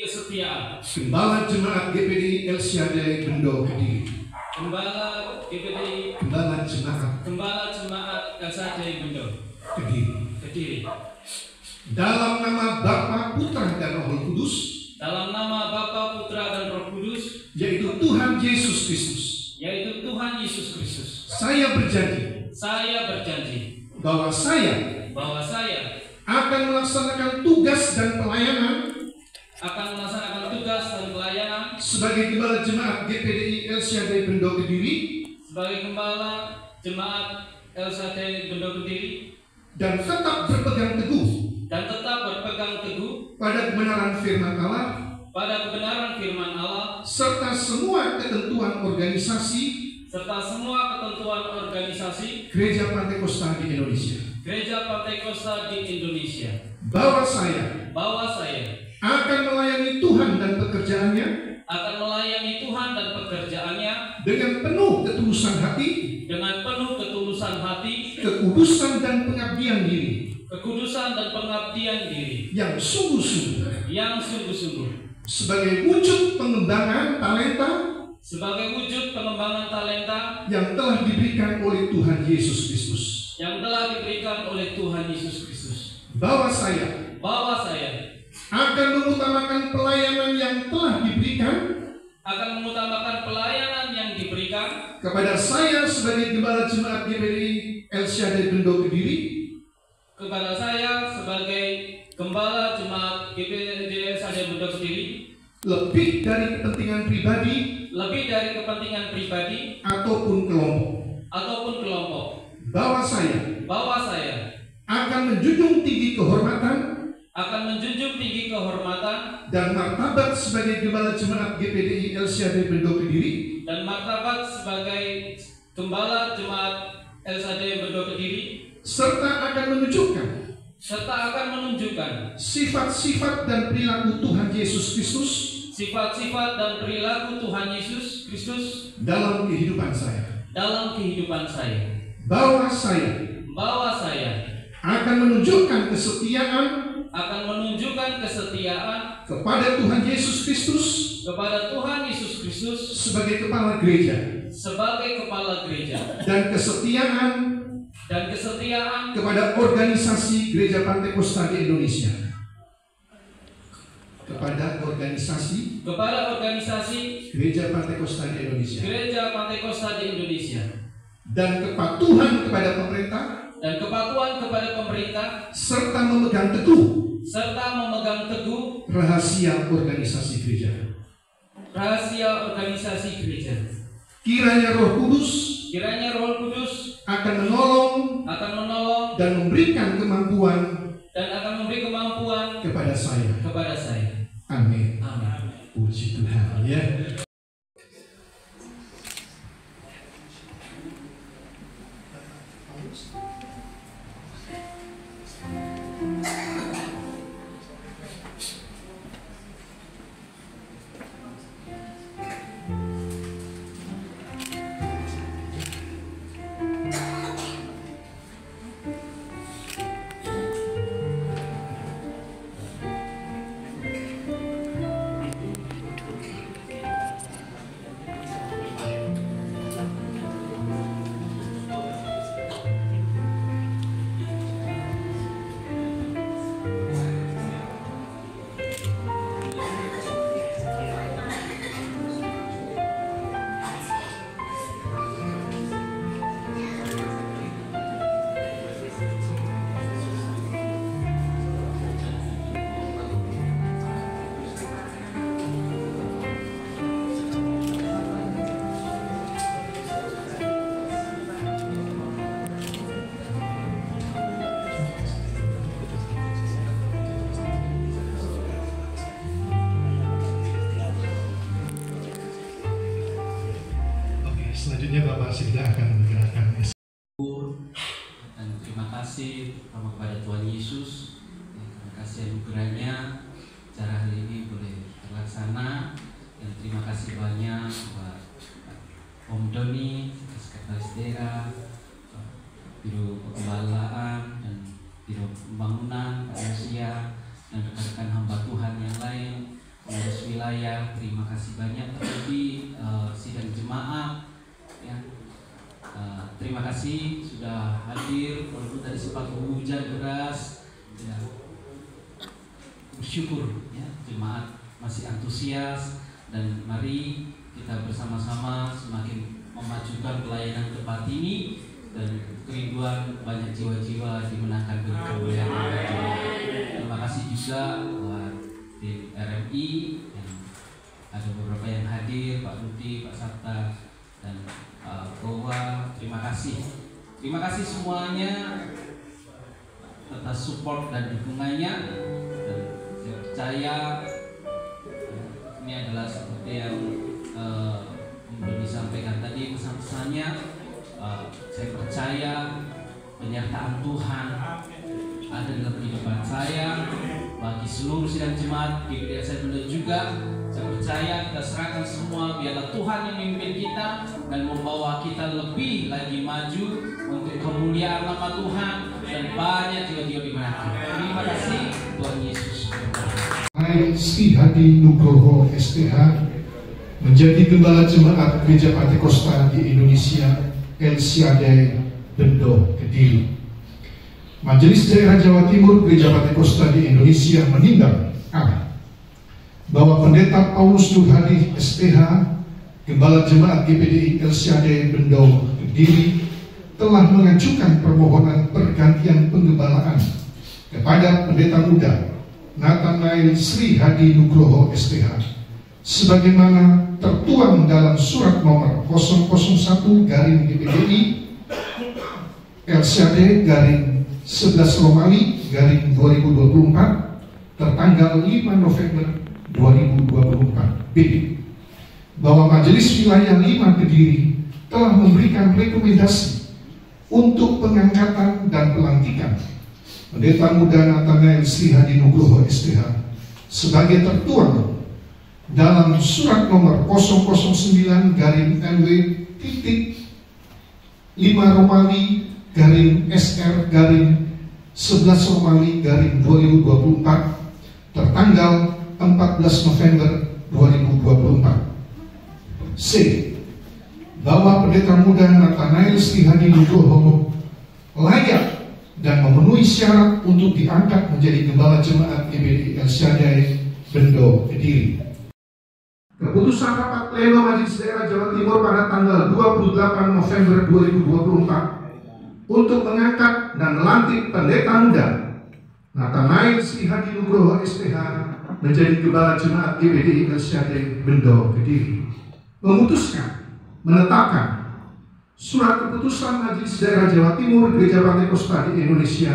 Kesetiaan. Gembala Jemaat GPDI El Shaddai Bendo Kediri. Gembala GPDI. Gembala Jemaat El Shaddai Bendo Kediri. Dalam nama Bapa, Putra dan Roh Kudus. Dalam nama Bapa, Putra dan Roh Kudus. Yaitu Tuhan Yesus Kristus. Saya berjanji. Bahwa saya akan melaksanakan tugas dan pelayanan sebagai Gembala Jemaat GPDI El Shaddai Bendo Kediri, dan tetap berpegang teguh pada kebenaran firman Allah, serta semua ketentuan organisasi Gereja Pantekosta di Indonesia. Bahwa saya akan melayani Tuhan dan pekerjaannya dengan penuh ketulusan hati, kekudusan dan pengabdian diri yang sungguh-sungguh sebagai wujud pengembangan talenta yang telah diberikan oleh Tuhan Yesus Kristus. Bahwa saya akan mengutamakan pelayanan yang telah diberikan kepada saya sebagai Gembala Jemaat GPDI El Shaddai Bendo Kediri, lebih dari kepentingan pribadi ataupun kelompok. Bahwa saya akan menjunjung tinggi kehormatan dan martabat sebagai Gembala Jemaat GPDI El Shaddai Bendo Kediri, serta akan menunjukkan sifat-sifat dan perilaku Tuhan Yesus Kristus dalam kehidupan saya. Bahwa saya akan menunjukkan kesetiaan kepada Tuhan Yesus Kristus sebagai kepala gereja, dan kesetiaan kepada organisasi Gereja Pantekosta di Indonesia, Gereja Pantekosta di Indonesia, dan kepatuhan kepada pemerintah, serta memegang teguh rahasia organisasi gereja. Kiranya Roh Kudus akan menolong dan memberikan kemampuan kepada saya. Amin. Puji Tuhan ya. Selanjutnya Bapak Sikda akan menggerakkan dan terima kasih terutama kepada Tuhan Yesus. Terima kasih anugerahnya acara hari ini boleh terlaksana, dan terima kasih banyak buat Om Doni, Sekretaris Daerah, Biro Pengembalaan dan Biro Pembangunan, Manusia, dan rekan-rekan hamba Tuhan yang lain, saya terima kasih banyak terlebih sidang jemaat ya. Terima kasih sudah hadir walaupun tadi sempat hujan deras ya. Bersyukur ya, jemaat masih antusias, dan mari kita bersama-sama semakin memajukan pelayanan tempat ini dan kerinduan banyak jiwa-jiwa dimenangkan kemuliaan Allah. Terima kasih juga buat tim RMI yang ada beberapa yang hadir, Pak Rudi, Pak Sabta, dan Kowa. Terima kasih semuanya atas support dan dukungannya. Dan saya percaya ini adalah seperti yang disampaikan tadi pesan-pesannya. Saya percaya penyertaan Tuhan ada dalam kehidupan saya, bagi seluruh sidang jemaat GBD saya juga. Saya percaya kita serahkan semua, biarlah Tuhan yang memimpin kita dan membawa kita lebih lagi maju untuk kemuliaan nama Tuhan dan banyak jiwa-jiwa dimenangkan. Terima kasih, Tuhan Yesus. Sri Hadi Nugroho SPH menjadi gembala jemaat Gereja Pantekosta di Indonesia El Shaddai Bendo Kediri. Majelis Daerah Jawa Timur Gereja Pantekosta di Indonesia menindang bahwa Pendeta Paulus Nur Hadi SPH, Gembala Jemaat GPDI El Shaddai Bendo Kediri, telah mengajukan permohonan pergantian penggembalaan kepada Pendeta Muda Nathanael Sri Hadi Nugroho SPH sebagaimana tertuang dalam surat nomor 001/GPDI El Shaddai 11 Romawi 2024 tertanggal 5 November 2024 B, bahwa Majelis Wilayah 5 Kediri telah memberikan rekomendasi untuk pengangkatan dan pelantikan Pendeta Muda Nathanael Sri Hadi Nugroho SPH sebagai tertuang dalam surat nomor 009/MW.5 Romawi SR 11 Romawi 2024 tertanggal 14 November 2024. C, bahwa Pendeta Muda Nathanael Sri Hadi Nugroho layak dan memenuhi syarat untuk diangkat menjadi Gembala Jemaat GBD El Shaddai Bendo Kediri. Keputusan rapat pleno Majelis Daerah Jawa Timur pada tanggal 28 November 2024 untuk mengangkat dan melantik Pendeta Muda Nathanael Sri Hadi Nugroho SPH menjadi Gembala Jemaat GBD El Shaddai Bendo Kediri, memutuskan menetapkan Surat Keputusan Majelis Daerah Jawa Timur Gereja Pantekosta di Indonesia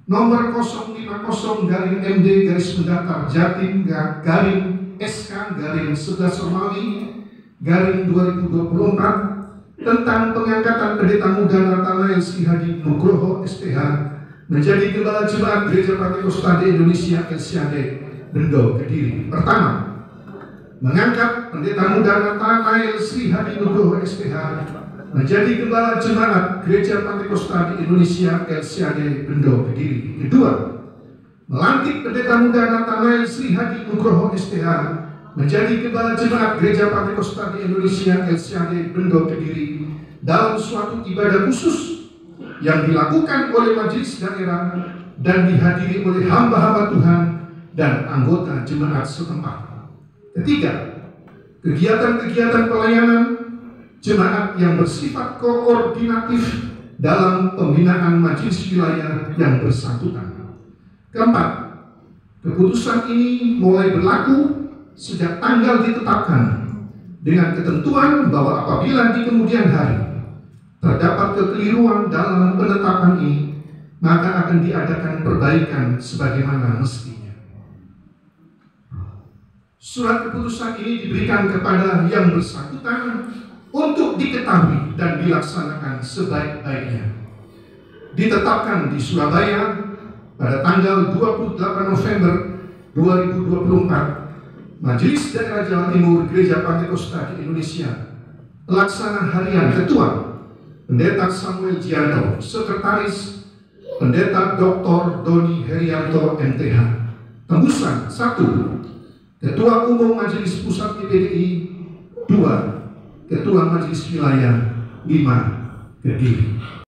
nomor 050-Jatim-SK-11 Romawi 2024 tentang pengangkatan Pendeta Muda Nathanael Sri Hadi Nugroho SPH menjadi Gembala Jemaat Gereja Pantekosta di Indonesia El Shaddai Bendo Kediri. Pertama, mengangkat Pendeta Muda Nathanael Sri Hadi Nugroho SPH menjadi Gembala Jemaat Gereja Pantekosta di Indonesia El Shaddai Bendo Kediri. Kedua, melantik Pendeta Muda Nathanael Sri Hadi Nugroho SPH menjadi Gembala Jemaat Gereja Pantekosta di Indonesia El Shaddai Bendo Kediri dalam suatu ibadah khusus yang dilakukan oleh majelis daerah dan dihadiri oleh hamba-hamba Tuhan dan anggota jemaat setempat. Ketiga, kegiatan-kegiatan pelayanan jemaat yang bersifat koordinatif dalam pembinaan majelis wilayah yang bersangkutan. Keempat, keputusan ini mulai berlaku sejak tanggal ditetapkan dengan ketentuan bahwa apabila di kemudian hari terdapat kekeliruan dalam penetapan ini, maka akan diadakan perbaikan sebagaimana mestinya. Surat keputusan ini diberikan kepada yang bersangkutan untuk diketahui dan dilaksanakan sebaik-baiknya. Ditetapkan di Surabaya pada tanggal 28 November 2024, Majelis Daerah Jawa Timur Gereja Pantekosta di Indonesia, Pelaksana Harian Ketua Pendeta Samuel Jianto, Sekretaris Pendeta Dr. Doni Herianto MTH. Tembusan 1. Ketua Umum Majelis Pusat PPDI 2, Ketua Majelis Wilayah 5 Kediri.